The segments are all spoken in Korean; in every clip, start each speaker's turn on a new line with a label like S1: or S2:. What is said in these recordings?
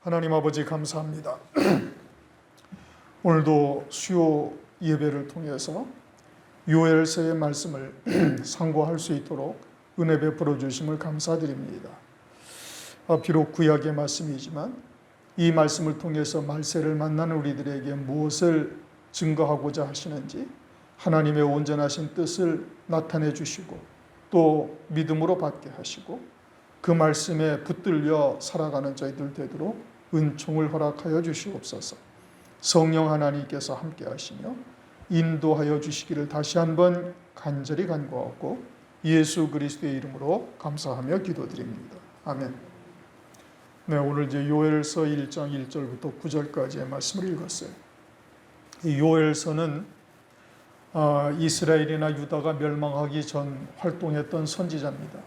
S1: 하나님 아버지 감사합니다. 오늘도 수요 예배를 통해서 요엘서의 말씀을 상고할 수 있도록 은혜 베풀어 주심을 감사드립니다. 비록 구약의 말씀이지만 이 말씀을 통해서 말세를 만나는 우리들에게 무엇을 증거하고자 하시는지 하나님의 온전하신 뜻을 나타내 주시고 또 믿음으로 받게 하시고 그 말씀에 붙들려 살아가는 저희들 되도록 은총을 허락하여 주시옵소서. 성령 하나님께서 함께 하시며 인도하여 주시기를 다시 한번 간절히 간구하고 예수 그리스도의 이름으로 감사하며 기도드립니다. 아멘. 네, 오늘 이제 요엘서 1장 1절부터 9절까지의 말씀을 읽었어요. 이 요엘서는 이스라엘이나 유다가 멸망하기 전 활동했던 선지자입니다.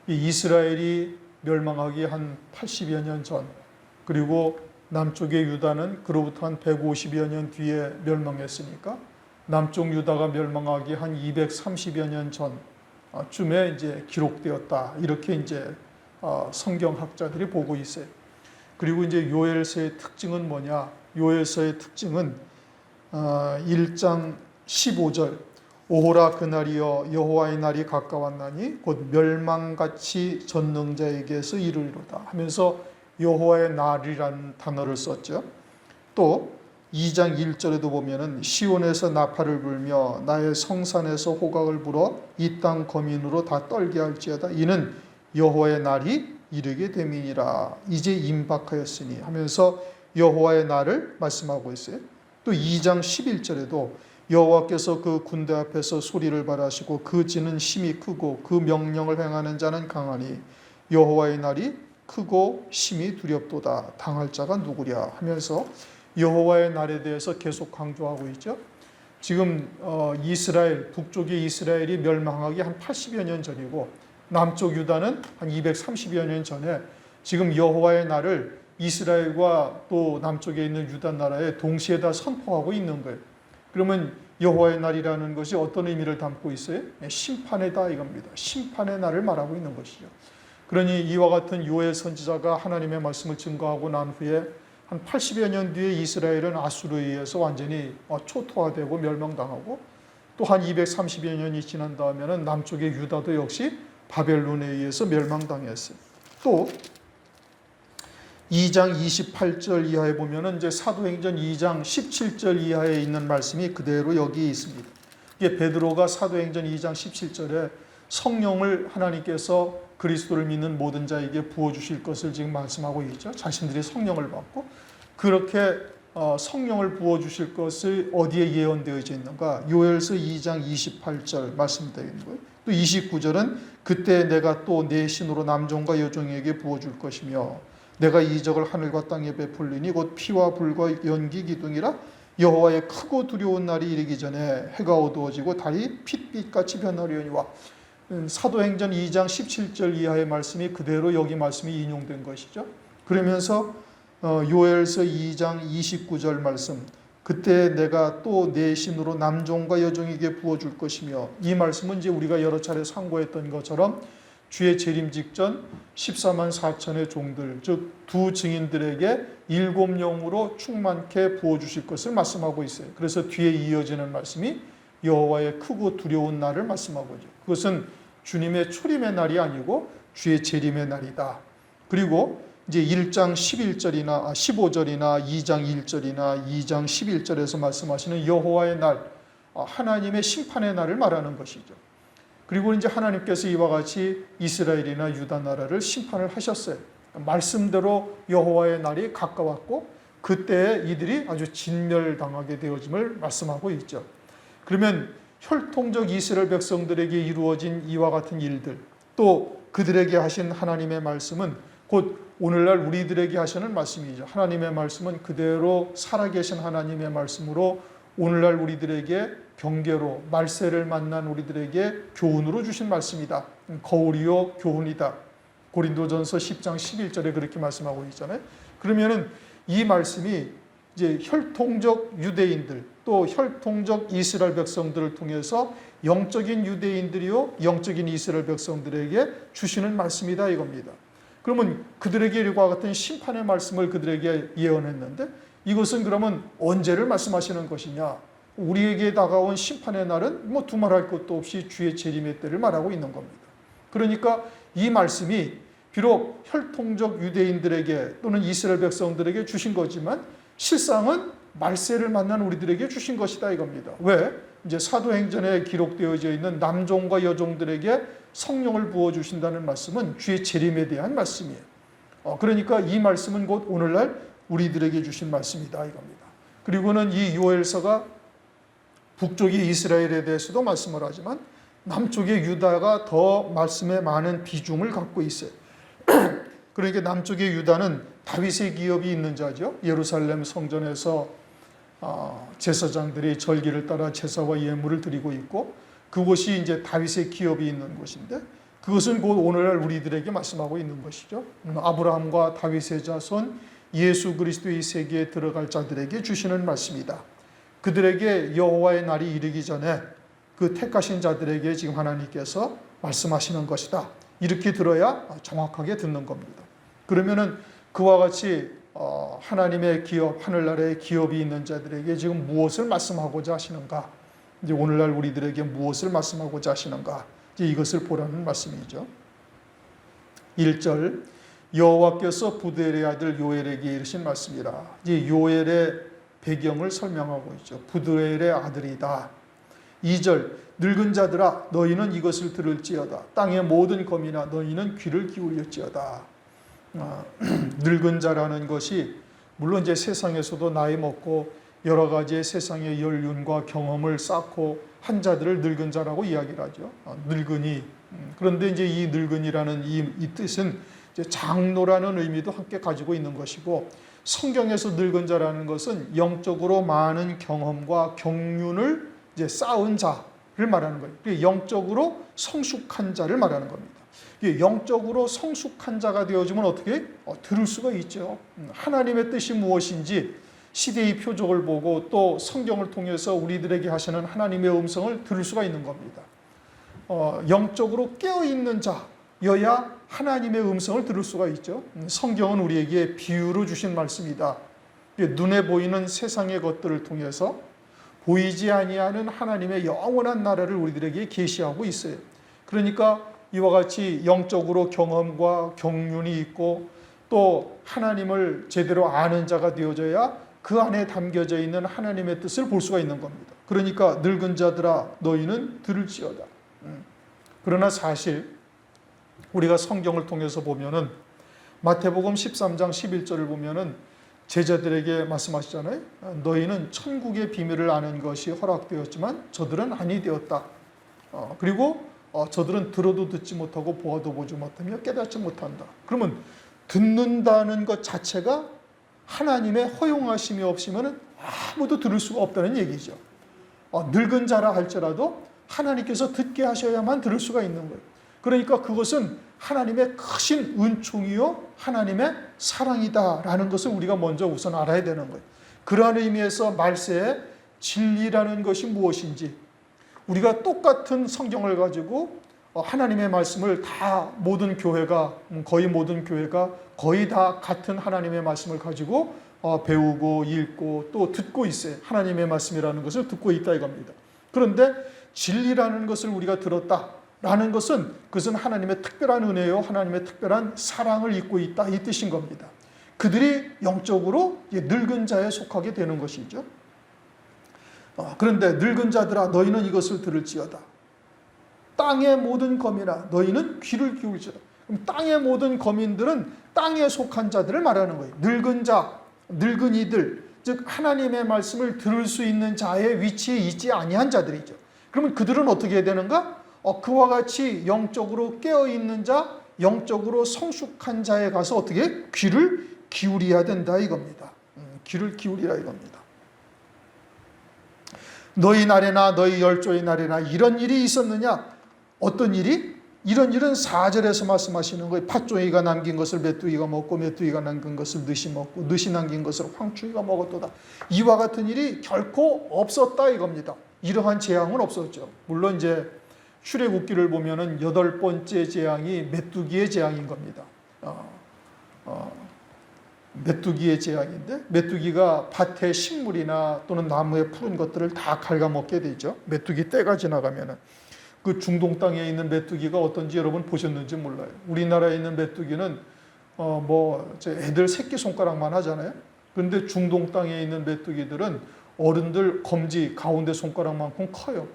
S1: 이 이스라엘이 멸망하기 한 80여 년 전, 그리고 남쪽의 유다는 그로부터 한 150여 년 뒤에 멸망했으니까 남쪽 유다가 멸망하기 한 230여 년 전쯤에 이제 기록되었다. 이렇게 이제 성경학자들이 보고 있어요. 그리고 이제 요엘서의 특징은 뭐냐? 요엘서의 특징은 1장 15절 오호라 그날이여 여호와의 날이 가까웠나니 곧 멸망같이 전능자에게서 이르리로다 하면서 여호와의 날이라는 단어를 썼죠. 또 2장 1절에도 보면은 시온에서 나팔을 불며 나의 성산에서 호각을 불어 이 땅 거민으로 다 떨게 할지어다. 이는 여호와의 날이 이르게 됨이니라. 이제 임박하였으니 하면서 여호와의 날을 말씀하고 있어요. 또 2장 11절에도 여호와께서 그 군대 앞에서 소리를 발하시고 그 지는 힘이 크고 그 명령을 행하는 자는 강하니 여호와의 날이 크고 심히 두렵도다. 당할 자가 누구랴 하면서 여호와의 날에 대해서 계속 강조하고 있죠. 지금 이스라엘, 북쪽의 이스라엘이 멸망하기 한 80여 년 전이고 남쪽 유다는 한 230여 년 전에 지금 여호와의 날을 이스라엘과 또 남쪽에 있는 유다 나라에 동시에 다 선포하고 있는 거예요. 그러면 여호와의 날이라는 것이 어떤 의미를 담고 있어요? 심판의 다 이겁니다. 심판의 날을 말하고 있는 것이죠. 그러니 이와 같은 요엘 선지자가 하나님의 말씀을 증거하고 난 후에 한 80여 년 뒤에 이스라엘은 아수르에 의해서 완전히 초토화되고 멸망당하고 또 한 230여 년이 지난 다음에는 남쪽의 유다도 역시 바벨론에 의해서 멸망당했어요. 또 2장 28절 이하에 보면은 이제 사도행전 2장 17절 이하에 있는 말씀이 그대로 여기 있습니다. 이게 베드로가 사도행전 2장 17절에 성령을 하나님께서 그리스도를 믿는 모든 자에게 부어주실 것을 지금 말씀하고 있죠. 자신들이 성령을 받고 그렇게 성령을 부어주실 것을 어디에 예언되어져 있는가? 요엘서 2장 28절 말씀되어 있는 거예요. 또 29절은 그때 내가 또 내 신으로 남종과 여종에게 부어줄 것이며 내가 이적을 하늘과 땅에 베풀리니 곧 피와 불과 연기 기둥이라 여호와의 크고 두려운 날이 이르기 전에 해가 어두워지고 달이 핏빛같이 변하려니와 사도행전 2장 17절 이하의 말씀이 그대로 여기 말씀이 인용된 것이죠. 그러면서 요엘서 2장 29절 말씀 그때 내가 또 내 신으로 남종과 여종에게 부어줄 것이며 이 말씀은 이제 우리가 여러 차례 상고했던 것처럼 주의 재림 직전 14만 4천의 종들 즉 두 증인들에게 7영으로 충만케 부어주실 것을 말씀하고 있어요. 그래서 뒤에 이어지는 말씀이 여호와의 크고 두려운 날을 말씀하고 있죠. 그것은 주님의 초림의 날이 아니고 주의 재림의 날이다. 그리고 이제 1장 11절이나 15절이나 2장 1절이나 2장 11절에서 말씀하시는 여호와의 날, 하나님의 심판의 날을 말하는 것이죠. 그리고 이제 하나님께서 이와 같이 이스라엘이나 유다 나라를 심판을 하셨어요. 말씀대로 여호와의 날이 가까웠고 그때 이들이 아주 진멸당하게 되어짐을 말씀하고 있죠. 그러면 혈통적 이스라엘 백성들에게 이루어진 이와 같은 일들 또 그들에게 하신 하나님의 말씀은 곧 오늘날 우리들에게 하시는 말씀이죠. 하나님의 말씀은 그대로 살아계신 하나님의 말씀으로 오늘날 우리들에게 경계로 말세를 만난 우리들에게 교훈으로 주신 말씀이다. 거울이요 교훈이다. 고린도전서 10장 11절에 그렇게 말씀하고 있잖아요. 그러면은 이 말씀이 이제 혈통적 유대인들 또 혈통적 이스라엘 백성들을 통해서 영적인 유대인들이요 영적인 이스라엘 백성들에게 주시는 말씀이다 이겁니다. 그러면 그들에게 이와 같은 심판의 말씀을 그들에게 예언했는데 이것은 그러면 언제를 말씀하시는 것이냐? 우리에게 다가온 심판의 날은 뭐 두말할 것도 없이 주의 재림의 때를 말하고 있는 겁니다. 그러니까 이 말씀이 비록 혈통적 유대인들에게 또는 이스라엘 백성들에게 주신 거지만 실상은 말세를 만난 우리들에게 주신 것이다 이겁니다. 왜? 이제 사도행전에 기록되어져 있는 남종과 여종들에게 성령을 부어주신다는 말씀은 주의 재림에 대한 말씀이에요. 그러니까 이 말씀은 곧 오늘날 우리들에게 주신 말씀이다 이겁니다. 그리고는 이 요엘서가 북쪽의 이스라엘에 대해서도 말씀을 하지만 남쪽의 유다가 더 말씀에 많은 비중을 갖고 있어요. 그러니까 남쪽의 유다는 다윗의 기업이 있는 자죠. 예루살렘 성전에서 제사장들이 절기를 따라 제사와 예물을 드리고 있고 그곳이 이제 다윗의 기업이 있는 곳인데 그것은 곧 오늘날 우리들에게 말씀하고 있는 것이죠. 아브라함과 다윗의 자손 예수 그리스도의 세계에 들어갈 자들에게 주시는 말씀이다. 그들에게 여호와의 날이 이르기 전에 그 택하신 자들에게 지금 하나님께서 말씀하시는 것이다. 이렇게 들어야 정확하게 듣는 겁니다. 그러면은 그와 같이 하나님의 기업, 하늘나라의 기업이 있는 자들에게 지금 무엇을 말씀하고자 하시는가? 이제 오늘날 우리들에게 무엇을 말씀하고자 하시는가? 이제 이것을 보라는 말씀이죠. 1절 여호와께서 부드엘의 아들 요엘에게 이르신 말씀이라. 이제 요엘의 배경을 설명하고 있죠. 부드엘의 아들이다. 2절 늙은 자들아 너희는 이것을 들을지어다. 땅의 모든 거민아 너희는 귀를 기울일지어다. 늙은 자라는 것이 물론 이제 세상에서도 나이 먹고 여러 가지의 세상의 연륜과 경험을 쌓고 한 자들을 늙은 자라고 이야기를 하죠. 늙은이. 그런데 이제 이 늙은이라는 이 뜻은 이제 장로라는 의미도 함께 가지고 있는 것이고 성경에서 늙은 자라는 것은 영적으로 많은 경험과 경륜을 이제 쌓은 자를 말하는 거예요. 영적으로 성숙한 자를 말하는 겁니다. 영적으로 성숙한 자가 되어지면 어떻게? 들을 수가 있죠. 하나님의 뜻이 무엇인지 시대의 표적을 보고 또 성경을 통해서 우리들에게 하시는 하나님의 음성을 들을 수가 있는 겁니다. 영적으로 깨어있는 자여야 하나님의 음성을 들을 수가 있죠. 성경은 우리에게 비유로 주신 말씀이다. 눈에 보이는 세상의 것들을 통해서 보이지 아니하는 하나님의 영원한 나라를 우리들에게 계시하고 있어요. 그러니까 이와 같이 영적으로 경험과 경륜이 있고 또 하나님을 제대로 아는 자가 되어져야 그 안에 담겨져 있는 하나님의 뜻을 볼 수가 있는 겁니다. 그러니까 늙은 자들아 너희는 들을지어다. 그러나 사실 우리가 성경을 통해서 보면은 마태복음 13장 11절을 보면은 제자들에게 말씀하시잖아요. 너희는 천국의 비밀을 아는 것이 허락되었지만 저들은 아니 되었다. 그리고 저들은 들어도 듣지 못하고 보아도 보지 못하며 깨닫지 못한다. 그러면 듣는다는 것 자체가 하나님의 허용하심이 없으면 아무도 들을 수가 없다는 얘기죠. 늙은 자라 할지라도 하나님께서 듣게 하셔야만 들을 수가 있는 거예요. 그러니까 그것은 하나님의 크신 은총이요 하나님의 사랑이다라는 것을 우리가 먼저 우선 알아야 되는 거예요. 그러한 의미에서 말세에 진리라는 것이 무엇인지 우리가 똑같은 성경을 가지고 하나님의 말씀을 다 모든 교회가 거의 다 같은 하나님의 말씀을 가지고 배우고 읽고 또 듣고 있어요. 하나님의 말씀이라는 것을 듣고 있다 이겁니다. 그런데 진리라는 것을 우리가 들었다라는 것은 그것은 하나님의 특별한 은혜요 하나님의 특별한 사랑을 입고 있다 이 뜻인 겁니다. 그들이 영적으로 늙은 자에 속하게 되는 것이죠. 그런데 늙은 자들아 너희는 이것을 들을지어다. 땅의 모든 거민아 너희는 귀를 기울지어다. 그럼 땅의 모든 거민들은 땅에 속한 자들을 말하는 거예요. 늙은 자, 늙은이들, 즉 하나님의 말씀을 들을 수 있는 자의 위치에 있지 아니한 자들이죠. 그러면 그들은 어떻게 해야 되는가? 그와 같이 영적으로 깨어있는 자, 영적으로 성숙한 자에 가서 어떻게? 귀를 기울여야 된다 이겁니다. 귀를 기울이라 이겁니다. 너희 날에나 너희 열조의 날에나 이런 일이 있었느냐? 어떤 일이? 이런 일은 4절에서 말씀하시는 거예요. 팥종이가 남긴 것을 메뚜기가 먹고 메뚜기가 남긴 것을 느시 먹고 느시 남긴 것을 황충이가 먹었도다. 이와 같은 일이 결코 없었다 이겁니다. 이러한 재앙은 없었죠. 물론 이제 출애굽기를 보면은 8번째 재앙이 메뚜기의 재앙인 겁니다. 메뚜기의 재앙인데, 메뚜기가 밭의 식물이나 또는 나무의 푸른 것들을 다 갉아먹게 되죠. 메뚜기 때가 지나가면은. 그 중동 땅에 있는 메뚜기가 어떤지 여러분 보셨는지 몰라요. 우리나라에 있는 메뚜기는 애들 새끼 손가락만 하잖아요. 그런데 중동 땅에 있는 메뚜기들은 어른들 검지 가운데 손가락만큼 커요.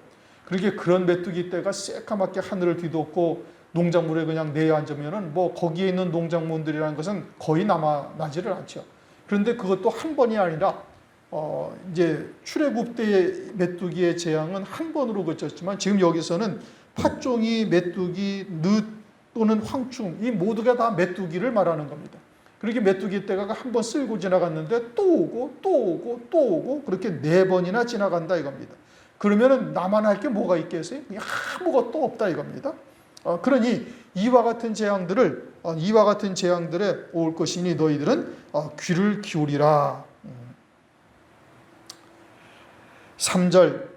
S1: 그렇게 그런 메뚜기 떼가 새까맣게 하늘을 뒤덮고 농작물에 그냥 내앉으면은 거기에 있는 농작물들이라는 것은 거의 나지를 않죠. 그런데 그것도 한 번이 아니라 이제 출애굽 때의 메뚜기의 재앙은 한 번으로 그쳤지만, 지금 여기서는 팥종이, 메뚜기, 늑 또는 황충, 이 모두가 다 메뚜기를 말하는 겁니다. 그렇게 메뚜기 떼가 한 번 쓸고 지나갔는데 또 오고 또 오고 또 오고 그렇게 4번이나 지나간다 이겁니다. 그러면은 나만 할 게 뭐가 있겠어요? 아무것도 없다 이겁니다. 그러니 이와 같은 재앙들에 올 것이니 너희들은 귀를 기울이라. 3절,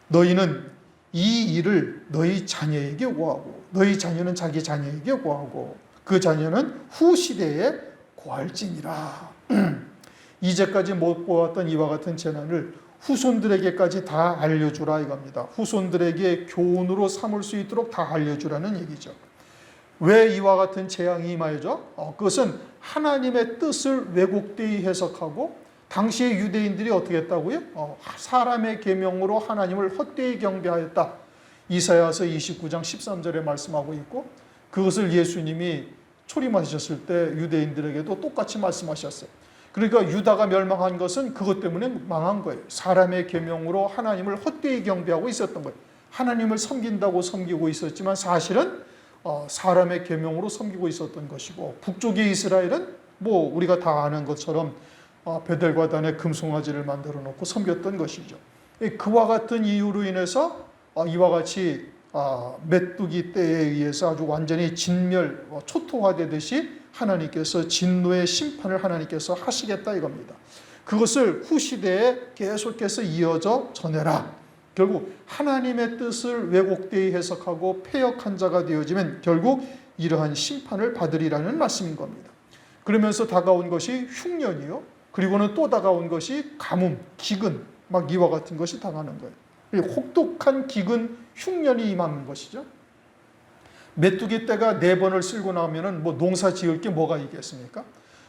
S1: 너희는 이 일을 너희 자녀에게 고하고, 너희 자녀는 자기 자녀에게 고하고, 그 자녀는 후 시대에 고할지니라. 이제까지 못 보았던 이와 같은 재난을 후손들에게까지 다 알려주라 이겁니다. 후손들에게 교훈으로 삼을 수 있도록 다 알려주라는 얘기죠. 왜 이와 같은 재앙이 임하여져? 그것은 하나님의 뜻을 왜곡되이 해석하고, 당시의 유대인들이 어떻게 했다고요? 사람의 계명으로 하나님을 헛되이 경배하였다. 이사야서 29장 13절에 말씀하고 있고, 그것을 예수님이 초림하셨을 때 유대인들에게도 똑같이 말씀하셨어요. 그러니까 유다가 멸망한 것은 그것 때문에 망한 거예요. 사람의 계명으로 하나님을 헛되이 경배하고 있었던 거예요. 하나님을 섬긴다고 섬기고 있었지만 사실은 사람의 계명으로 섬기고 있었던 것이고, 북쪽의 이스라엘은 우리가 다 아는 것처럼 베델과 단에 금송아지를 만들어 놓고 섬겼던 것이죠. 그와 같은 이유로 인해서 이와 같이 메뚜기 때에 의해서 아주 완전히 진멸, 초토화되듯이 하나님께서 진노의 심판을 하나님께서 하시겠다 이겁니다. 그것을 후시대에 계속해서 이어져 전해라. 결국 하나님의 뜻을 왜곡되이 해석하고 폐역한 자가 되어지면 결국 이러한 심판을 받으리라는 말씀인 겁니다. 그러면서 다가온 것이 흉년이요. 그리고는 또 다가온 것이 가뭄, 기근, 이와 같은 것이 당하는 거예요. 혹독한 기근, 흉년이 임하는 것이죠. 메뚜기 떼가 4번을 쓸고 나오면은 농사 지을 게 뭐가 있겠습니까?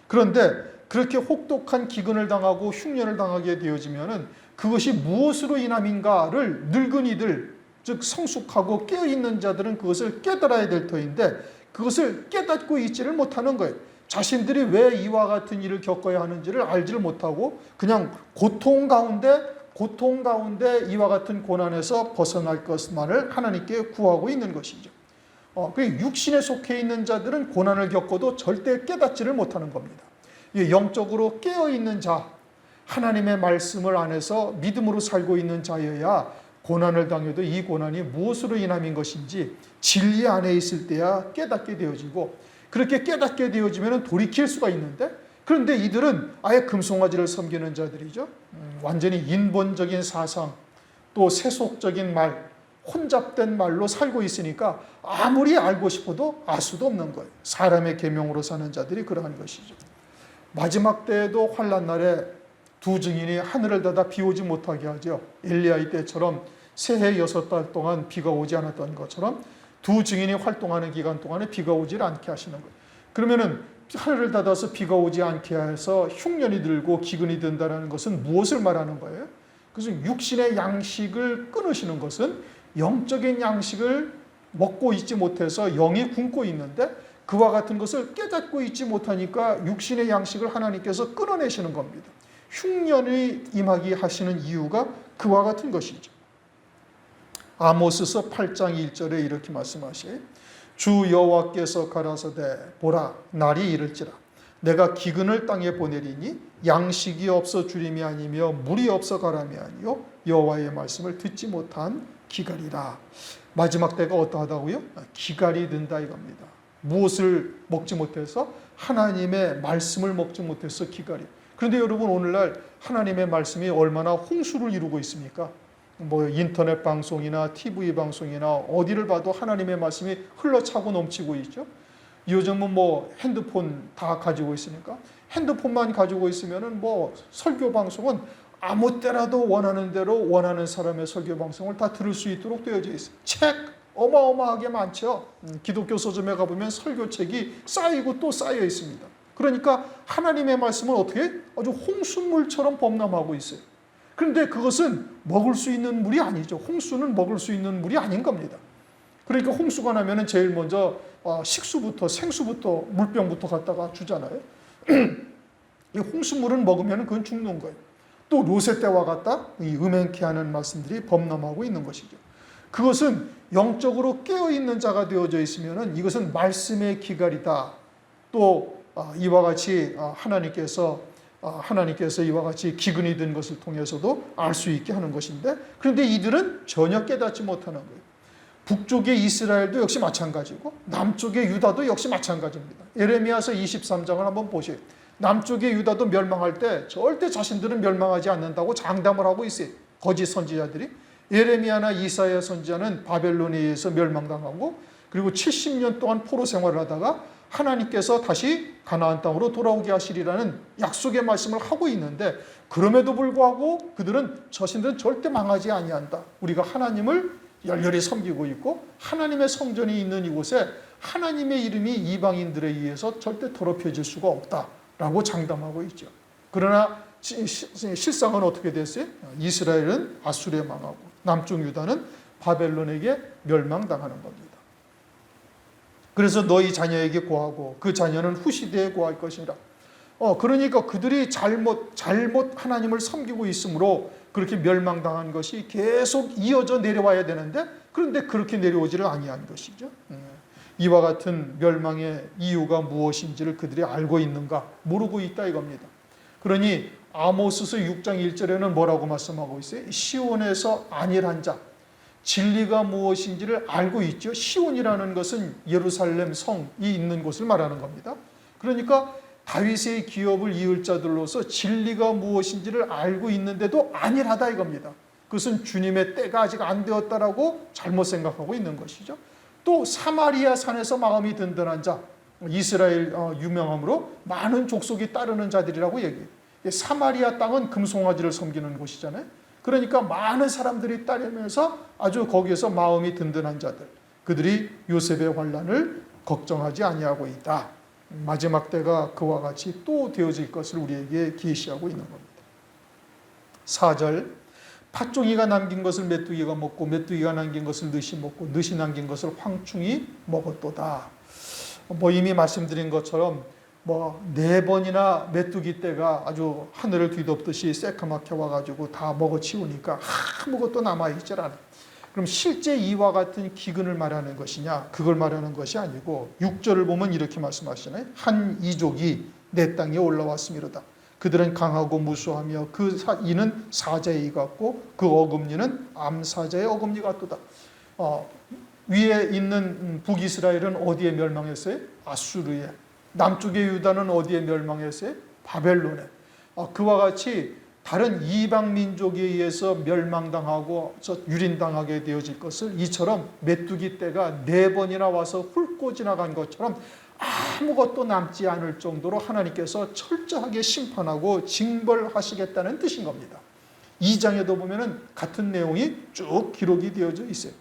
S1: 그런데 그렇게 혹독한 기근을 당하고 흉년을 당하게 되어지면은 그것이 무엇으로 인함인가를 늙은이들, 즉 성숙하고 깨어있는 자들은 그것을 깨달아야 될 터인데 그것을 깨닫고 있지를 못하는 거예요. 자신들이 왜 이와 같은 일을 겪어야 하는지를 알지를 못하고 그냥 고통 가운데 이와 같은 고난에서 벗어날 것만을 하나님께 구하고 있는 것이죠. 육신에 속해 있는 자들은 고난을 겪어도 절대 깨닫지를 못하는 겁니다. 영적으로 깨어있는 자, 하나님의 말씀을 안에서 믿음으로 살고 있는 자여야 고난을 당해도 이 고난이 무엇으로 인함인 것인지 진리 안에 있을 때야 깨닫게 되어지고, 그렇게 깨닫게 되어지면 돌이킬 수가 있는데, 그런데 이들은 아예 금송아지를 섬기는 자들이죠. 완전히 인본적인 사상, 또 세속적인 말, 혼잡된 말로 살고 있으니까 아무리 알고 싶어도 알 수도 없는 거예요. 사람의 계명으로 사는 자들이 그러한 것이죠. 마지막 때에도 환난 날에 두 증인이 하늘을 닫아 비 오지 못하게 하죠. 엘리야의 때처럼 새해 6달 동안 비가 오지 않았던 것처럼 두 증인이 활동하는 기간 동안에 비가 오지 않게 하시는 거예요. 그러면은 하늘을 닫아서 비가 오지 않게 해서 흉년이 들고 기근이 든다는 것은 무엇을 말하는 거예요? 그래서 육신의 양식을 끊으시는 것은 영적인 양식을 먹고 있지 못해서 영이 굶고 있는데 그와 같은 것을 깨닫고 있지 못하니까 육신의 양식을 하나님께서 끊어내시는 겁니다. 흉년이 임하게 하시는 이유가 그와 같은 것이죠. 아모스서 8장 1절에 이렇게 말씀하시요. 주 여호와께서 가라사대 보라 날이 이를지라 내가 기근을 땅에 보내리니 양식이 없어 주림이 아니며 물이 없어 가람이 아니요 여호와의 말씀을 듣지 못한 기갈이라. 마지막 때가 어떠하다고요? 기갈이 든다 이겁니다. 무엇을 먹지 못해서? 하나님의 말씀을 먹지 못해서 기갈이. 그런데 여러분 오늘날 하나님의 말씀이 얼마나 홍수를 이루고 있습니까? 인터넷 방송이나 TV 방송이나 어디를 봐도 하나님의 말씀이 흘러차고 넘치고 있죠. 요즘은 뭐 핸드폰 다 가지고 있으니까 핸드폰만 가지고 있으면은 뭐 설교 방송은 아무 때라도 원하는 대로 원하는 사람의 설교 방송을 다 들을 수 있도록 되어져 있어요. 책 어마어마하게 많죠. 기독교 서점에 가보면 설교책이 쌓이고 또 쌓여 있습니다. 그러니까 하나님의 말씀은 어떻게 아주 홍수물처럼 범람하고 있어요. 그런데 그것은 먹을 수 있는 물이 아니죠. 홍수는 먹을 수 있는 물이 아닌 겁니다. 그러니까 홍수가 나면은 제일 먼저 식수부터 생수부터 물병부터 갖다가 주잖아요. 이 홍수물은 먹으면 그건 죽는 거예요. 또 롯의 때와 같다 이 음행케 하는 말씀들이 범람하고 있는 것이죠. 그것은 영적으로 깨어있는 자가 되어져 있으면 이것은 말씀의 기갈이다. 또 이와 같이 하나님께서 이와 같이 기근이 든 것을 통해서도 알 수 있게 하는 것인데, 그런데 이들은 전혀 깨닫지 못하는 거예요. 북쪽의 이스라엘도 역시 마찬가지고 남쪽의 유다도 역시 마찬가지입니다. 예레미야서 23장을 한번 보세요. 남쪽의 유다도 멸망할 때 절대 자신들은 멸망하지 않는다고 장담을 하고 있어요. 거짓 선지자들이. 예레미야나 이사야 선지자는 바벨론에 의해서 멸망당하고 그리고 70년 동안 포로 생활을 하다가 하나님께서 다시 가나안 땅으로 돌아오게 하시리라는 약속의 말씀을 하고 있는데, 그럼에도 불구하고 그들은 자신들은 절대 망하지 아니한다. 우리가 하나님을 열렬히 섬기고 있고 하나님의 성전이 있는 이곳에 하나님의 이름이 이방인들에 의해서 절대 더럽혀질 수가 없다라고 장담하고 있죠. 그러나 실상은 어떻게 됐어요? 이스라엘은 아수르에 망하고 남쪽 유다는 바벨론에게 멸망당하는 겁니다. 그래서 너희 자녀에게 고하고 그 자녀는 후시대에 고할 것이라. 그러니까 그들이 잘못 하나님을 섬기고 있으므로 그렇게 멸망당한 것이 계속 이어져 내려와야 되는데, 그런데 그렇게 내려오지를 아니한 것이죠. 이와 같은 멸망의 이유가 무엇인지를 그들이 알고 있는가? 모르고 있다 이겁니다. 그러니 아모스서 6장 1절에는 뭐라고 말씀하고 있어요? 시온에서 안일한 자, 진리가 무엇인지를 알고 있죠. 시온이라는 것은 예루살렘 성이 있는 곳을 말하는 겁니다. 그러니까 다윗의 기업을 이을 자들로서 진리가 무엇인지를 알고 있는데도 안일하다 이겁니다. 그것은 주님의 때가 아직 안 되었다라고 잘못 생각하고 있는 것이죠. 또 사마리아 산에서 마음이 든든한 자, 이스라엘 유명함으로 많은 족속이 따르는 자들이라고 얘기해요. 사마리아 땅은 금송아지를 섬기는 곳이잖아요. 그러니까 많은 사람들이 따르면서 아주 거기에서 마음이 든든한 자들, 그들이 요셉의 환난을 걱정하지 아니하고 있다. 마지막 때가 그와 같이 또 되어질 것을 우리에게 계시하고 있는 겁니다. 4절, 팥종이가 남긴 것을 메뚜기가 먹고 메뚜기가 남긴 것을 느시 먹고 느시 남긴 것을 황충이 먹었도다. 이미 말씀드린 것처럼 4번이나 메뚜기 떼가 아주 하늘을 뒤덮듯이 새까맣게 와가지고 다 먹어치우니까 아무것도 남아있질 않아요. 그럼 실제 이와 같은 기근을 말하는 것이냐? 그걸 말하는 것이 아니고 6절을 보면 이렇게 말씀하시잖아요. 한 이족이 내 땅에 올라왔음이로다. 그들은 강하고 무수하며 그 이는 사자의 이 같고 그 어금니는 암사자의 어금니 같도다. 위에 있는 북이스라엘은 어디에 멸망했어요? 아수르에. 남쪽의 유다는 어디에 멸망했어요? 바벨론에. 그와 같이 다른 이방 민족에 의해서 멸망당하고 유린당하게 되어질 것을 이처럼 메뚜기 떼가 4번이나 와서 훑고 지나간 것처럼 아무것도 남지 않을 정도로 하나님께서 철저하게 심판하고 징벌하시겠다는 뜻인 겁니다. 2장에도 보면은 같은 내용이 쭉 기록이 되어져 있어요.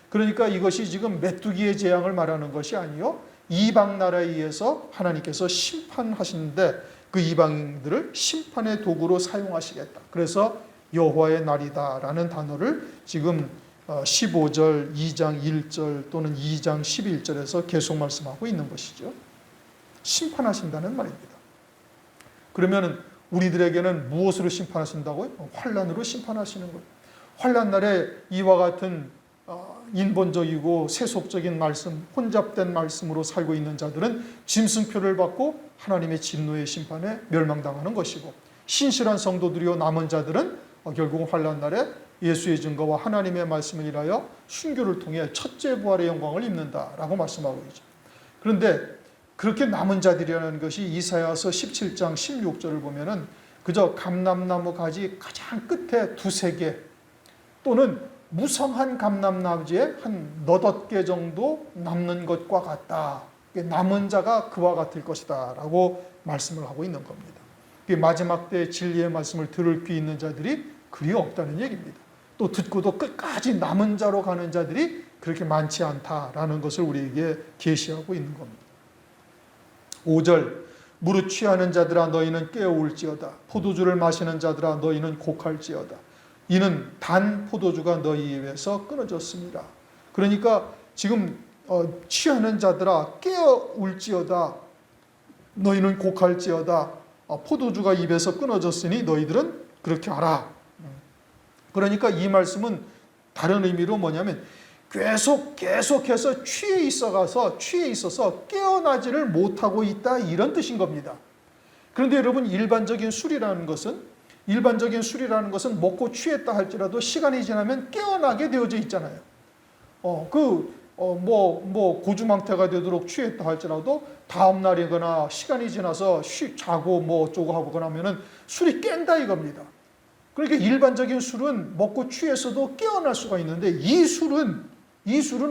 S1: 그러니까 이것이 지금 메뚜기의 재앙을 말하는 것이 아니요, 이방 나라에 의해서 하나님께서 심판하시는데 그 이방인들을 심판의 도구로 사용하시겠다. 그래서 여호와의 날이다라는 단어를 지금 15절, 2장 1절 또는 2장 11절에서 계속 말씀하고 있는 것이죠. 심판하신다는 말입니다. 그러면 우리들에게는 무엇으로 심판하신다고요? 환난으로 심판하시는 거예요. 환난 날에 이와 같은 인본적이고 세속적인 말씀, 혼잡된 말씀으로 살고 있는 자들은 짐승표를 받고 하나님의 진노의 심판에 멸망당하는 것이고, 신실한 성도들이요 남은 자들은 결국 환난 날에 예수의 증거와 하나님의 말씀을 인하여 순교를 통해 첫째 부활의 영광을 입는다라고 말씀하고 있죠. 그런데 그렇게 남은 자들이라는 것이 이사야서 17장 16절을 보면은 그저 감람나무 가지 가장 끝에 2-3개 또는 무성한 감람나무지에 한 8개 정도 남는 것과 같다. 남은 자가 그와 같을 것이다 라고 말씀을 하고 있는 겁니다. 마지막 때 진리의 말씀을 들을 귀 있는 자들이 그리 없다는 얘기입니다. 또 듣고도 끝까지 남은 자로 가는 자들이 그렇게 많지 않다라는 것을 우리에게 계시하고 있는 겁니다. 5절, 무릇 취하는 자들아 너희는 깨어올지어다. 포도주를 마시는 자들아 너희는 곡할지어다. 이는 단 포도주가 너희 입에서 끊어졌습니다. 그러니까 지금 취하는 자들아 깨어올지어다. 너희는 곡할지어다. 포도주가 입에서 끊어졌으니 너희들은 그렇게 하라. 그러니까 이 말씀은 다른 의미로 뭐냐면 계속해서 취해 있어서 깨어나지를 못하고 있다, 이런 뜻인 겁니다. 그런데 여러분, 일반적인 술이라는 것은 먹고 취했다 할지라도 시간이 지나면 깨어나게 되어져 있잖아요. 고주망태가 되도록 취했다 할지라도 다음 날이거나 시간이 지나서 자고 뭐 어쩌고 하고 그러면은 술이 깬다 이겁니다. 그러니까 일반적인 술은 먹고 취해서도 깨어날 수가 있는데 이 술은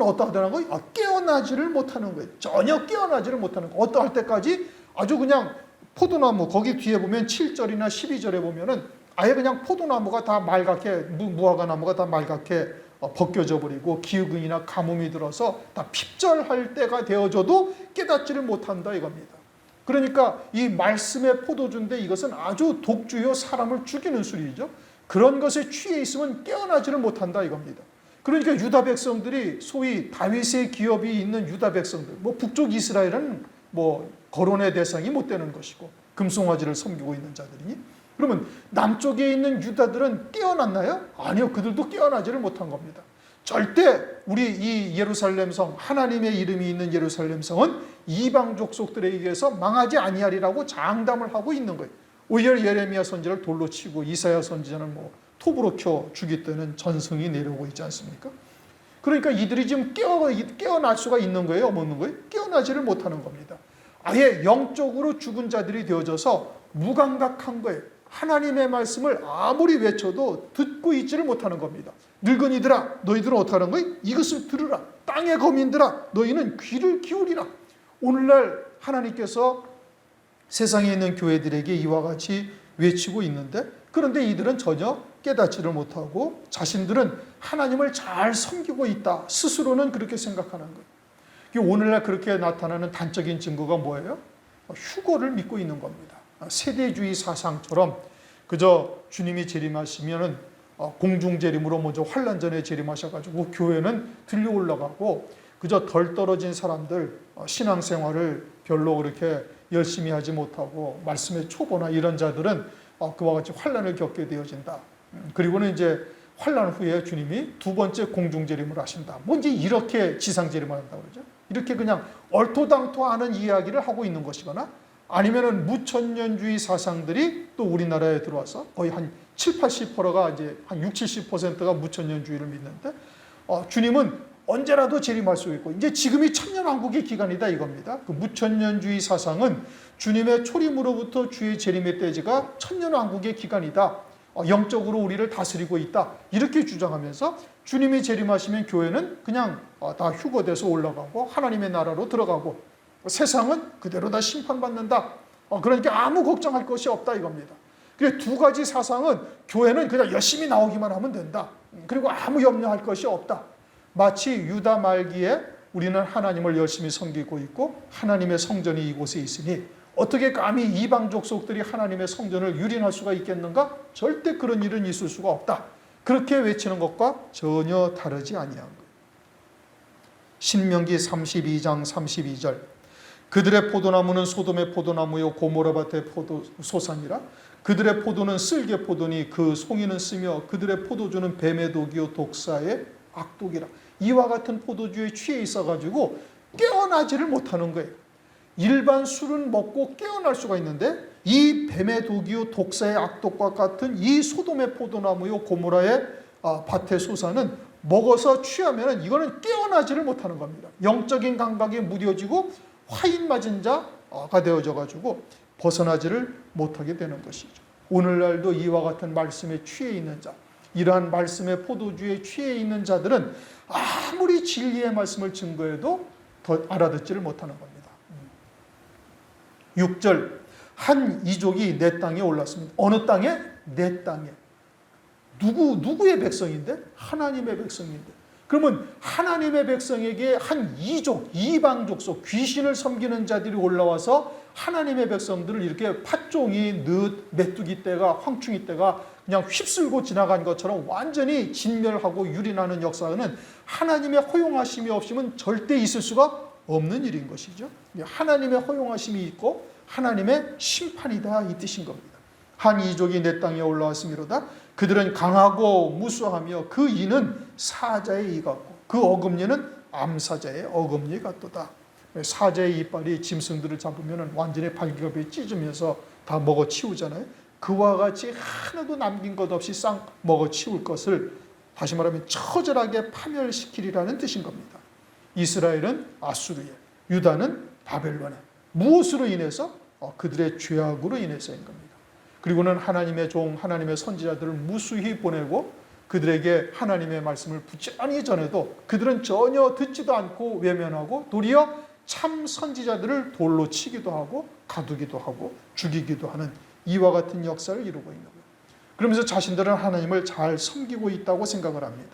S1: 어떠하다는 거예요? 깨어나지를 못하는 거예요. 전혀 깨어나지를 못하는 거예요. 어떠할 때까지 아주 그냥 포도나무, 거기 뒤에 보면 7절이나 12절에 보면은 아예 그냥 포도나무가 다 말갛게, 무화과나무가 다 말갛게 벗겨져 버리고 기근이나 가뭄이 들어서 다 핍절할 때가 되어져도 깨닫지를 못한다 이겁니다. 그러니까 이 말씀의 포도주인데 이것은 아주 독주요 사람을 죽이는 술이죠. 그런 것에 취해 있으면 깨어나지를 못한다 이겁니다. 그러니까 유다 백성들이 소위 다윗의 기업이 있는 유다 백성들, 북쪽 이스라엘은 거론의 대상이 못 되는 것이고 금송아지를 섬기고 있는 자들이니, 그러면 남쪽에 있는 유다들은 깨어났나요? 아니요, 그들도 깨어나지를 못한 겁니다. 절대 우리 이 예루살렘 성, 하나님의 이름이 있는 예루살렘 성은 이방 족속들에 의해서 망하지 아니하리라고 장담을 하고 있는 거예요. 오히려 예레미야 선지자를 돌로 치고 이사야 선지자는 톱으로 켜 죽이던 전승이 내려오고 있지 않습니까? 그러니까 이들이 지금 깨어날 수가 있는 거예요, 없는 거예요? 깨어나지를 못하는 겁니다. 아예 영적으로 죽은 자들이 되어져서 무감각한 거예요. 하나님의 말씀을 아무리 외쳐도 듣고 있지를 못하는 겁니다. 늙은이들아, 너희들은 어떡하는 거예요? 이것을 들으라. 땅의 거민들아, 너희는 귀를 기울이라. 오늘날 하나님께서 세상에 있는 교회들에게 이와 같이 외치고 있는데, 그런데 이들은 전혀 깨닫지를 못하고 자신들은 하나님을 잘 섬기고 있다, 스스로는 그렇게 생각하는 거예요. 오늘날 그렇게 나타나는 단적인 증거가 뭐예요? 휴거를 믿고 있는 겁니다. 세대주의 사상처럼 그저 주님이 재림하시면은 공중 재림으로 먼저 환난 전에 재림하셔가지고 교회는 들려 올라가고, 그저 덜 떨어진 사람들 신앙생활을 별로 그렇게 열심히 하지 못하고 말씀의 초보나 이런 자들은 그와 같이 환난을 겪게 되어진다. 그리고는 이제 환난 후에 주님이 두 번째 공중 재림을 하신다. 뭔지 이렇게 지상 재림을 한다고 그러죠. 이렇게 그냥 얼토당토하는 이야기를 하고 있는 것이거나, 아니면은 무천년주의 사상들이 또 우리나라에 들어와서 거의 한 70-80%가 이제 한 60-70%가 무천년주의를 믿는데, 주님은 언제라도 재림할 수 있고 이제 지금이 천년왕국의 기간이다 이겁니다. 그 무천년주의 사상은 주님의 초림으로부터 주의 재림의 때가 천년왕국의 기간이다. 영적으로 우리를 다스리고 있다. 이렇게 주장하면서 주님이 재림하시면 교회는 그냥 다 휴거돼서 올라가고 하나님의 나라로 들어가고 세상은 그대로 다 심판받는다. 그러니까 아무 걱정할 것이 없다 이겁니다. 그래서 두 가지 사상은 교회는 그냥 열심히 나오기만 하면 된다. 그리고 아무 염려할 것이 없다. 마치 유다 말기에 우리는 하나님을 열심히 섬기고 있고 하나님의 성전이 이곳에 있으니 어떻게 감히 이방 족속들이 하나님의 성전을 유린할 수가 있겠는가? 절대 그런 일은 있을 수가 없다. 그렇게 외치는 것과 전혀 다르지 아니한 거예요. 신명기 32장 32절, 그들의 포도나무는 소돔의 포도나무요 고모라밭의 소산이라. 그들의 포도는 쓸개 포도니 그 송이는 쓰며 그들의 포도주는 뱀의 독이요 독사의 악독이라. 이와 같은 포도주에 취해 있어가지고 깨어나지를 못하는 거예요. 일반 술은 먹고 깨어날 수가 있는데 이 뱀의 독이요 독사의 악독과 같은 이 소돔의 포도나무요 고모라의 밭의 소사는 먹어서 취하면 이거는 깨어나지를 못하는 겁니다. 영적인 감각이 무뎌지고 화인 맞은 자가 되어져가지고 벗어나지를 못하게 되는 것이죠. 오늘날도 이와 같은 말씀에 취해 있는 자, 이러한 말씀의 포도주에 취해 있는 자들은 아무리 진리의 말씀을 증거해도 더 알아듣지를 못하는 겁니다. 6절 한 이족이 내 땅에 올랐습니다. 어느 땅에? 내 땅에. 누구의 백성인데? 하나님의 백성인데. 그러면 하나님의 백성에게 한 이족, 이방 족속, 귀신을 섬기는 자들이 올라와서 하나님의 백성들을 이렇게 팥종이, 늦, 메뚜기 떼가, 황충이 떼가 그냥 휩쓸고 지나간 것처럼 완전히 진멸하고 유린하는 역사는 하나님의 허용하심이 없으면 절대 있을 수가 없는 일인 것이죠. 하나님의 허용하심이 있고 하나님의 심판이다 이 뜻인 겁니다. 한 이족이 내 땅에 올라왔음이로다. 그들은 강하고 무수하며 그 이는 사자의 이 같고 그 어금니는 암사자의 어금니 같도다. 사자의 이빨이 짐승들을 잡으면 완전히 발기갑에 찢으면서 다 먹어치우잖아요. 그와 같이 하나도 남긴 것 없이 싹 먹어치울 것을 다시 말하면 처절하게 파멸시키리라는 뜻인 겁니다. 이스라엘은 아수르에, 유다는 바벨론에. 무엇으로 인해서? 그들의 죄악으로 인해서인 겁니다. 그리고는 하나님의 종, 하나님의 선지자들을 무수히 보내고 그들에게 하나님의 말씀을 부지런히 전해도 그들은 전혀 듣지도 않고 외면하고 도리어 참 선지자들을 돌로 치기도 하고 가두기도 하고 죽이기도 하는 이와 같은 역사를 이루고 있는 거예요. 그러면서 자신들은 하나님을 잘 섬기고 있다고 생각을 합니다.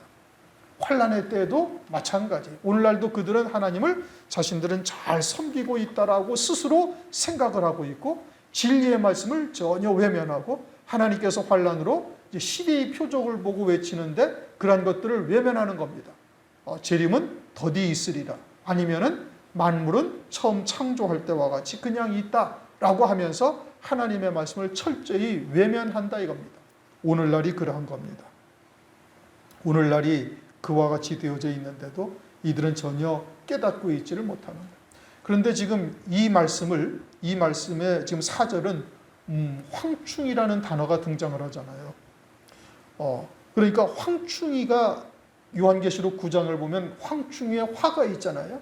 S1: 환난의 때에도 마찬가지. 오늘날도 그들은 하나님을 자신들은 잘 섬기고 있다라고 스스로 생각을 하고 있고 진리의 말씀을 전혀 외면하고 하나님께서 환난으로 시대의 표적을 보고 외치는데 그러한 것들을 외면하는 겁니다. 재림은 더디 있으리라. 아니면은 만물은 처음 창조할 때와 같이 그냥 있다라고 하면서 하나님의 말씀을 철저히 외면한다 이겁니다. 오늘날이 그러한 겁니다. 오늘날이 그와 같이 되어져 있는데도 이들은 전혀 깨닫고 있지를 못하는 거예요. 그런데 지금 이 말씀에 지금 4절은 황충이라는 단어가 등장을 하잖아요. 그러니까 황충이가 요한계시록 9장을 보면 황충이의 화가 있잖아요.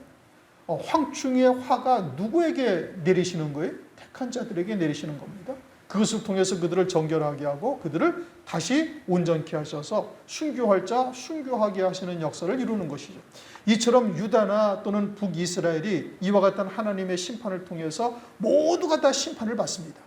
S1: 황충이의 화가 누구에게 내리시는 거예요? 택한 자들에게 내리시는 겁니다. 그것을 통해서 그들을 정결하게 하고 그들을 다시 온전케 하셔서 순교할 자 순교하게 하시는 역사를 이루는 것이죠. 이처럼 유다나 또는 북이스라엘이 이와 같은 하나님의 심판을 통해서 모두가 다 심판을 받습니다.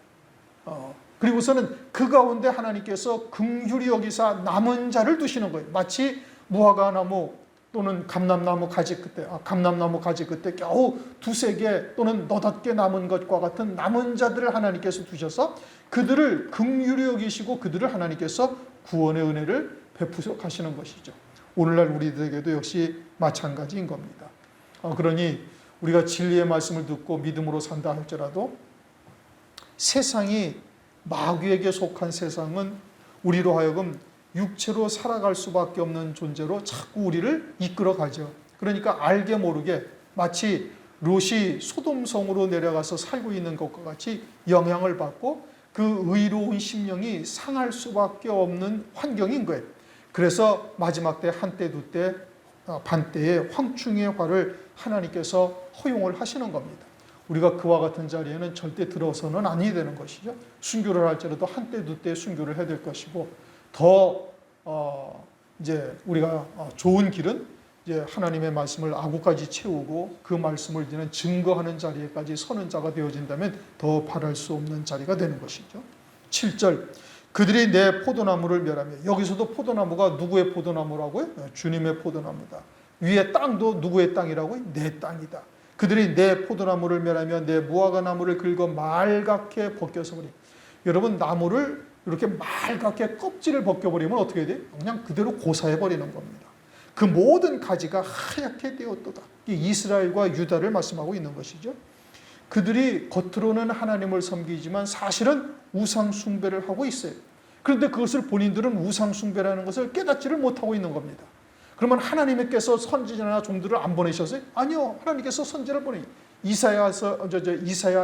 S1: 그리고서는 그 가운데 하나님께서 긍휼히 여기사 남은 자를 두시는 거예요. 마치 무화과나무 또는 감람나무 가지 끝에 겨우 두세 개 또는 너댓 개 남은 것과 같은 남은 자들을 하나님께서 두셔서 그들을 긍휼히 여기시고 그들을 하나님께서 구원의 은혜를 베푸셔 가시는 것이죠. 오늘날 우리들에게도 역시 마찬가지인 겁니다. 그러니 우리가 진리의 말씀을 듣고 믿음으로 산다 할지라도 세상이 마귀에게 속한 세상은 우리로 하여금 육체로 살아갈 수밖에 없는 존재로 자꾸 우리를 이끌어가죠. 그러니까 알게 모르게 마치 롯이 소돔성으로 내려가서 살고 있는 것과 같이 영향을 받고 그 의로운 심령이 상할 수밖에 없는 환경인 거예요. 그래서 마지막 때 한때 두때 반때에 황충의 화를 하나님께서 허용을 하시는 겁니다. 우리가 그와 같은 자리에는 절대 들어서는 아니 되는 것이죠. 순교를 할지라도 한때 두때 순교를 해야 될 것이고 더 이제 우리가 좋은 길은 이제 하나님의 말씀을 아구까지 채우고 그 말씀을 이제는 증거하는 자리에까지 서는 자가 되어진다면 더 바랄 수 없는 자리가 되는 것이죠. 7절 그들이 내 포도나무를 멸하며 여기서도 포도나무가 누구의 포도나무라고요? 주님의 포도나무다. 위에 땅도 누구의 땅이라고요? 내 땅이다. 그들이 내 포도나무를 멸하며 내 무화과나무를 긁어 말갛게 벗겨서 버리. 여러분 나무를 이렇게 말갛게 껍질을 벗겨버리면 어떻게 돼요? 그냥 그대로 고사해버리는 겁니다. 그 모든 가지가 하얗게 되었도다. 이스라엘과 유다를 말씀하고 있는 것이죠. 그들이 겉으로는 하나님을 섬기지만 사실은 우상 숭배를 하고 있어요. 그런데 그것을 본인들은 우상 숭배라는 것을 깨닫지를 못하고 있는 겁니다. 그러면 하나님께서 선지자나 종들을 안 보내셨어요? 아니요. 하나님께서 선지자를 보내. 이사야,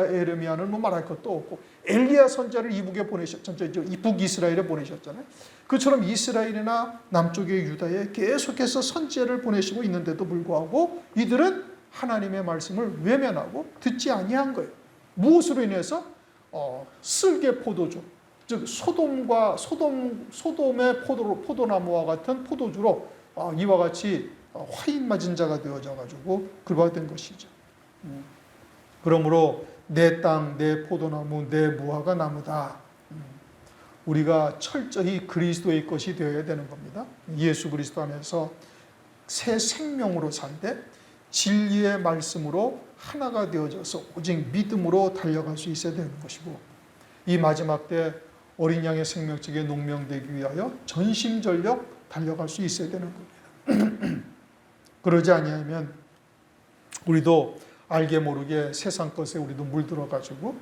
S1: 에레미야는 뭐 말할 것도 없고 엘리야 선지자를 이북에 북이스라엘에 보내셨잖아요. 그처럼 이스라엘이나 남쪽의 유다에 계속해서 선지자를 보내시고 있는데도 불구하고 이들은 하나님의 말씀을 외면하고 듣지 아니한 거예요. 무엇으로 인해서? 쓸개 포도주, 즉 소돔의 포도나무와 같은 포도주로 이와 같이 화인 맞은 자가 되어져 가지고 그러한 된 것이죠. 그러므로 내 땅, 내 포도나무, 내 무화과 나무다. 우리가 철저히 그리스도의 것이 되어야 되는 겁니다. 예수 그리스도 안에서 새 생명으로 살되 진리의 말씀으로 하나가 되어져서 오직 믿음으로 달려갈 수 있어야 되는 것이고, 이 마지막 때 어린 양의 생명책에 농명되기 위하여 전심전력 달려갈 수 있어야 되는 겁니다. 그러지 아니하면 우리도 알게 모르게 세상 것에 우리도 물들어가지고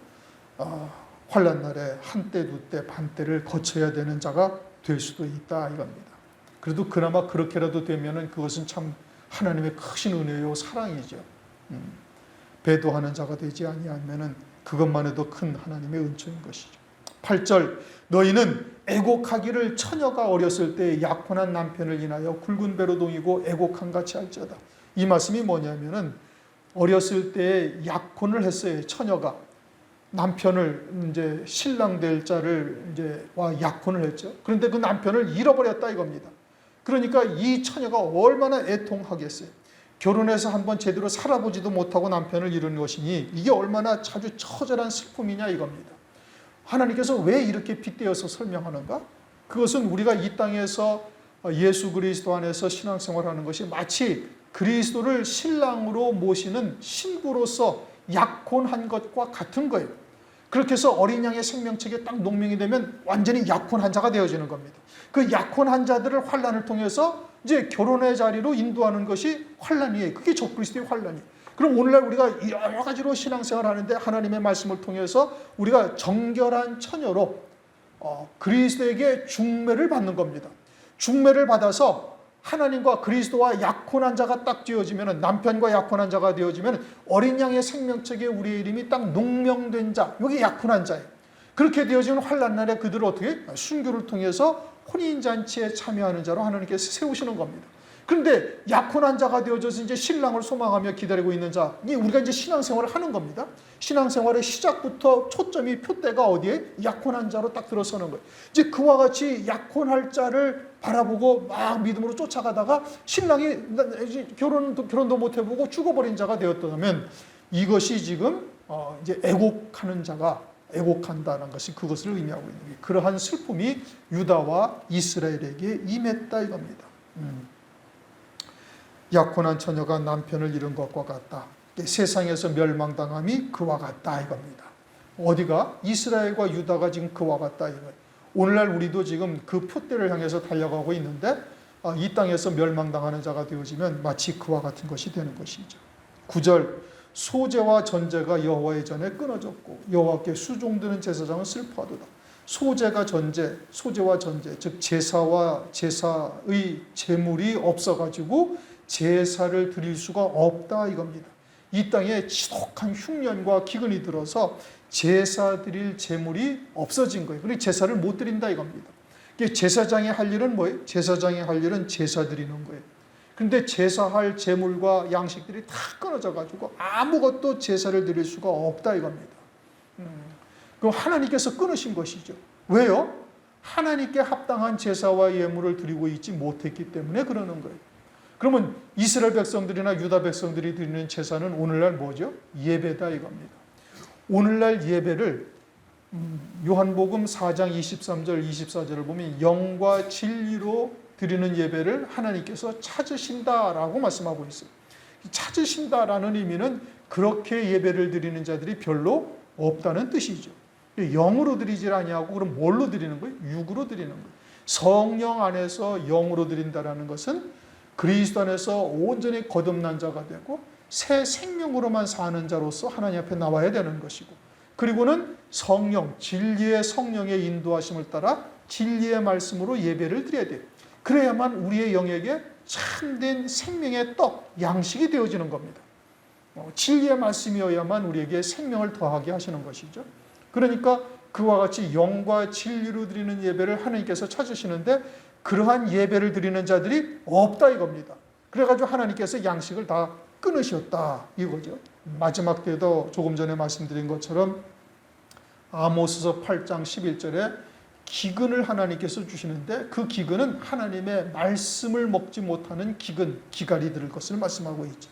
S1: 환난 날에 한때 두때 반때를 거쳐야 되는 자가 될 수도 있다 이겁니다. 그래도 그나마 그렇게라도 되면은 그것은 참 하나님의 크신 은혜요 사랑이죠. 배도하는 자가 되지 아니하면은 그것만 해도 큰 하나님의 은총인 것이죠. 8절, 너희는 애곡하기를 처녀가 어렸을 때 약혼한 남편을 인하여 굵은 배로 동이고 애곡한 같이 할지어다. 이 말씀이 뭐냐면은 어렸을 때 약혼을 했어요. 처녀가 남편을 이제 신랑 될 자를 이제 와 약혼을 했죠. 그런데 그 남편을 잃어버렸다 이겁니다. 그러니까 이 처녀가 얼마나 애통하겠어요. 결혼해서 한번 제대로 살아보지도 못하고 남편을 잃은 것이니 이게 얼마나 자주 처절한 슬픔이냐 이겁니다. 하나님께서 왜 이렇게 빗대어서 설명하는가? 그것은 우리가 이 땅에서 예수 그리스도 안에서 신앙생활하는 것이 마치 그리스도를 신랑으로 모시는 신부로서 약혼한 것과 같은 거예요. 그렇게 해서 어린 양의 생명책에 딱 농명이 되면 완전히 약혼한 자가 되어지는 겁니다. 그 약혼한 자들을 환난을 통해서 이제 결혼의 자리로 인도하는 것이 환난이에요. 그게 적그리스도의 환난이에요. 그럼 오늘날 우리가 여러 가지로 신앙생활을 하는데 하나님의 말씀을 통해서 우리가 정결한 처녀로 그리스도에게 중매를 받는 겁니다. 중매를 받아서 하나님과 그리스도와 약혼한 자가 딱 되어지면, 남편과 약혼한 자가 되어지면 어린 양의 생명책에 우리의 이름이 딱 농명된 자, 여기 약혼한 자예요. 그렇게 되어지는 환난 날에 그들을 어떻게 순교를 통해서 혼인잔치에 참여하는 자로 하나님께서 세우시는 겁니다. 그런데 약혼한 자가 되어져서 이제 신랑을 소망하며 기다리고 있는 자, 우리가 이제 신앙생활을 하는 겁니다. 신앙생활의 시작부터 초점이 표대가 어디에? 약혼한 자로 딱 들어서는 거예요. 이제 그와 같이 약혼할 자를 바라보고 막 믿음으로 쫓아가다가 신랑이 결혼도 못 해보고 죽어버린 자가 되었다면 이것이 지금 이제 애곡하는 자가 애곡한다는 것이 그것을 의미하고 있는 거예요. 그러한 슬픔이 유다와 이스라엘에게 임했다 이겁니다. 약혼한 처녀가 남편을 잃은 것과 같다. 세상에서 멸망당함이 그와 같다 이겁니다. 어디가? 이스라엘과 유다가 지금 그와 같다 이거예요. 오늘날 우리도 지금 그 표대를 향해서 달려가고 있는데 이 땅에서 멸망당하는 자가 되어지면 마치 그와 같은 것이 되는 것이죠. 9절, 소제와 전제가 여호와의 전에 끊어졌고 여호와께 수종드는 제사장은 슬퍼하도다. 소제와 전제, 즉 제사와 제사의 제물이 없어가지고 제사를 드릴 수가 없다 이겁니다. 이 땅에 지독한 흉년과 기근이 들어서 제사 드릴 제물이 없어진 거예요. 그러니까 제사를 못 드린다 이겁니다. 제사장이 할 일은 뭐예요? 제사장이 할 일은 제사 드리는 거예요. 그런데 제사할 제물과 양식들이 다 끊어져 가지고 아무것도 제사를 드릴 수가 없다 이겁니다. 그럼 하나님께서 끊으신 것이죠. 왜요? 하나님께 합당한 제사와 예물을 드리고 있지 못했기 때문에 그러는 거예요. 그러면 이스라엘 백성들이나 유다 백성들이 드리는 제사는 오늘날 뭐죠? 예배다 이겁니다. 오늘날 예배를 요한복음 4장 23절 24절을 보면 영과 진리로 드리는 예배를 하나님께서 찾으신다라고 말씀하고 있어요. 찾으신다라는 의미는 그렇게 예배를 드리는 자들이 별로 없다는 뜻이죠. 영으로 드리지 아니하고 그럼 뭘로 드리는 거예요? 육으로 드리는 거예요. 성령 안에서 영으로 드린다라는 것은 그리스도 안에서 온전히 거듭난 자가 되고 새 생명으로만 사는 자로서 하나님 앞에 나와야 되는 것이고, 그리고는 성령, 진리의 성령의 인도하심을 따라 진리의 말씀으로 예배를 드려야 돼요. 그래야만 우리의 영역에 참된 생명의 떡, 양식이 되어지는 겁니다. 진리의 말씀이어야만 우리에게 생명을 더하게 하시는 것이죠. 그러니까 그와 같이 영과 진리로 드리는 예배를 하나님께서 찾으시는데 그러한 예배를 드리는 자들이 없다 이겁니다. 그래가지고 하나님께서 양식을 다 끊으셨다 이거죠. 마지막 때도 조금 전에 말씀드린 것처럼 아모스서 8장 11절에 기근을 하나님께서 주시는데 그 기근은 하나님의 말씀을 먹지 못하는 기근, 기갈이 들을 것을 말씀하고 있죠.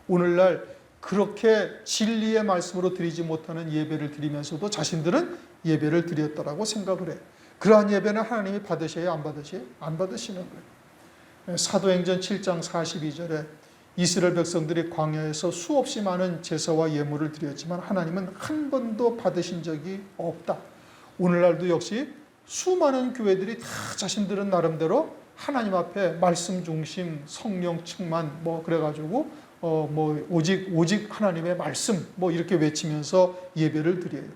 S1: 오늘날 그 그렇게 진리의 말씀으로 드리지 못하는 예배를 드리면서도 자신들은 예배를 드렸다라고 생각을 해요. 그러한 예배는 하나님이 받으셔야 안 받으셔요? 안 받으시는 거예요. 사도행전 7장 42절에 이스라엘 백성들이 광야에서 수없이 많은 제사와 예물을 드렸지만 하나님은 한 번도 받으신 적이 없다. 오늘날도 역시 수많은 교회들이 다 자신들은 나름대로 하나님 앞에 말씀 중심, 성령 충만 그래가지고 오직 하나님의 말씀 이렇게 외치면서 예배를 드려요.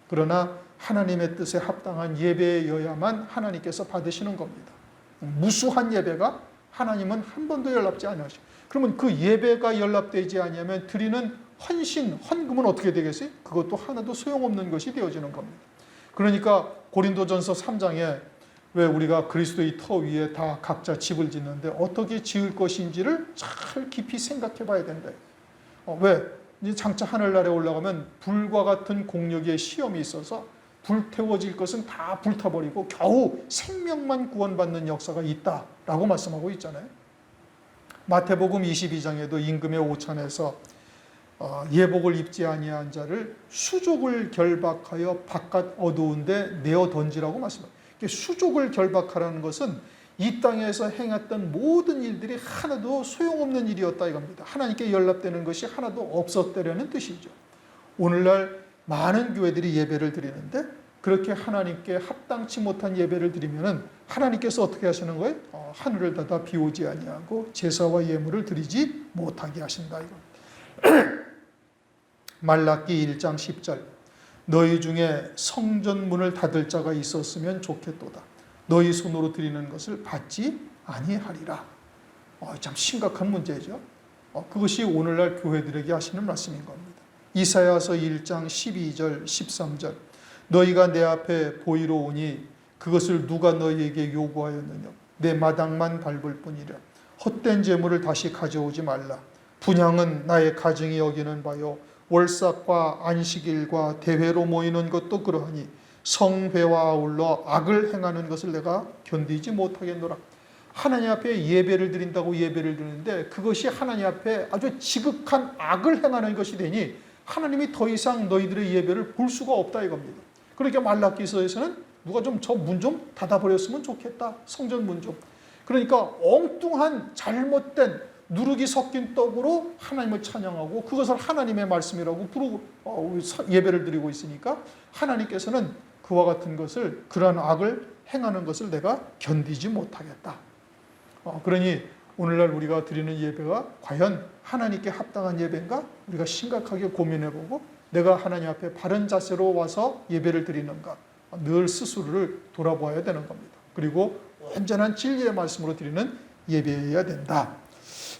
S1: 그러나 하나님의 뜻에 합당한 예배여야만 하나님께서 받으시는 겁니다. 무수한 예배가 하나님은 한 번도 연락지 않으시고, 그러면 그 예배가 연락되지 않으면 드리는 헌신, 헌금은 어떻게 되겠어요? 그것도 하나도 소용없는 것이 되어지는 겁니다. 그러니까 고린도전서 3장에 왜 우리가 그리스도의 터 위에 다 각자 집을 짓는데 어떻게 지을 것인지를 잘 깊이 생각해 봐야 된다. 왜? 이제 장차 하늘나라에 올라가면 불과 같은 공력의 시험이 있어서 불태워질 것은 다 불타버리고 겨우 생명만 구원받는 역사가 있다라고 말씀하고 있잖아요. 마태복음 22장에도 임금의 오찬에서 예복을 입지 아니한 자를 수족을 결박하여 바깥 어두운 데 내어 던지라고 말씀합니다. 수족을 결박하라는 것은 이 땅에서 행했던 모든 일들이 하나도 소용없는 일이었다 이겁니다. 하나님께 연락되는 것이 하나도 없었다라는 뜻이죠. 오늘날 많은 교회들이 예배를 드리는데 그렇게 하나님께 합당치 못한 예배를 드리면은 하나님께서 어떻게 하시는 거예요? 하늘을 닫아 비오지 아니하고 제사와 예물을 드리지 못하게 하신다 이겁니다. 말라기 1장 10절 너희 중에 성전 문을 닫을 자가 있었으면 좋겠도다. 너희 손으로 드리는 것을 받지 아니하리라. 참 심각한 문제죠. 그것이 오늘날 교회들에게 하시는 말씀인 겁니다. 이사야서 1장 12절 13절 너희가 내 앞에 보이러 오니 그것을 누가 너희에게 요구하였느냐. 내 마당만 밟을 뿐이라. 헛된 재물을 다시 가져오지 말라. 분향은 나의 가증이 여기는 바요 월삭과 안식일과 대회로 모이는 것도 그러하니 성회와 아울러 악을 행하는 것을 내가 견디지 못하겠노라. 하나님 앞에 예배를 드린다고 예배를 드리는데 그것이 하나님 앞에 아주 지극한 악을 행하는 것이 되니 하나님이 더 이상 너희들의 예배를 볼 수가 없다 이겁니다. 그러니까 말라기서에서는 누가 좀 저 문 좀 닫아버렸으면 좋겠다. 성전 문 좀. 그러니까 엉뚱한 잘못된 누룩이 섞인 떡으로 하나님을 찬양하고 그것을 하나님의 말씀이라고 부르고 예배를 드리고 있으니까 하나님께서는 그와 같은 것을 그러한 악을 행하는 것을 내가 견디지 못하겠다. 그러니 오늘날 우리가 드리는 예배가 과연 하나님께 합당한 예배인가? 우리가 심각하게 고민해보고 내가 하나님 앞에 바른 자세로 와서 예배를 드리는가? 늘 스스로를 돌아보아야 되는 겁니다. 그리고 온전한 진리의 말씀으로 드리는 예배여야 된다.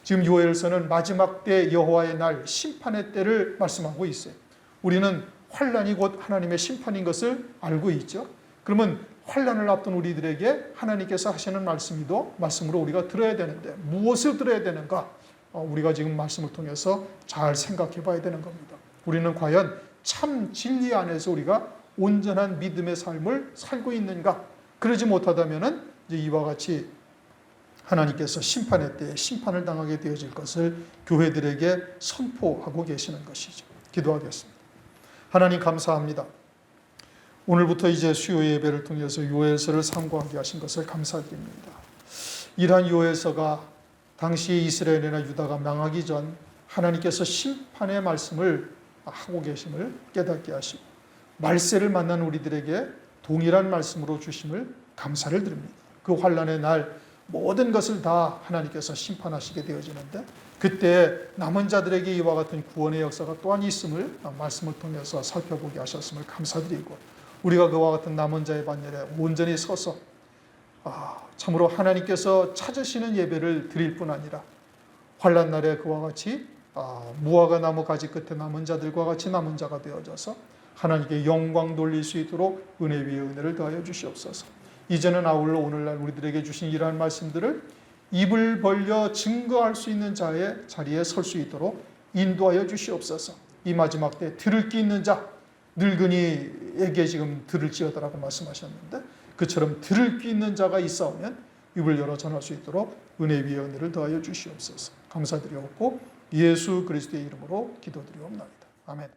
S1: 지금 요엘서는 마지막 때 여호와의 날 심판의 때를 말씀하고 있어요. 우리는 환난이 곧 하나님의 심판인 것을 알고 있죠. 그러면 환난을 앞둔 우리들에게 하나님께서 하시는 말씀으로 우리가 들어야 되는데 무엇을 들어야 되는가? 우리가 지금 말씀을 통해서 잘 생각해 봐야 되는 겁니다. 우리는 과연 참 진리 안에서 우리가 온전한 믿음의 삶을 살고 있는가? 그러지 못하다면은 이제 이와 같이 하나님께서 심판의 때에 심판을 당하게 되어질 것을 교회들에게 선포하고 계시는 것이죠. 기도하겠습니다. 하나님 감사합니다. 오늘부터 이제 수요 예배를 통해서 요엘서를 상고하게 하신 것을 감사드립니다. 이러한 요엘서가 당시 이스라엘이나 유다가 망하기 전 하나님께서 심판의 말씀을 하고 계심을 깨닫게 하시고 말세를 만난 우리들에게 동일한 말씀으로 주심을 감사를 드립니다. 그 환난의 날 모든 것을 다 하나님께서 심판하시게 되어지는데 그때 남은 자들에게 이와 같은 구원의 역사가 또한 있음을 말씀을 통해서 살펴보게 하셨음을 감사드리고 우리가 그와 같은 남은 자의 반열에 온전히 서서 참으로 하나님께서 찾으시는 예배를 드릴 뿐 아니라 환난 날에 그와 같이 무화과 나무 가지 끝에 남은 자들과 같이 남은 자가 되어져서 하나님께 영광 돌릴 수 있도록 은혜 위에 은혜를 더하여 주시옵소서. 이제는 아울러 오늘날 우리들에게 주신 이러한 말씀들을 입을 벌려 증거할 수 있는 자의 자리에 설 수 있도록 인도하여 주시옵소서. 이 마지막 때 들을 귀 있는 자, 늙은이에게 지금 들을지어다라고 말씀하셨는데 그처럼 들을 귀 있는 자가 있사오면 입을 열어 전할 수 있도록 은혜 위에 은혜를 더하여 주시옵소서. 감사드리옵고 예수 그리스도의 이름으로 기도드리옵나이다. 아멘.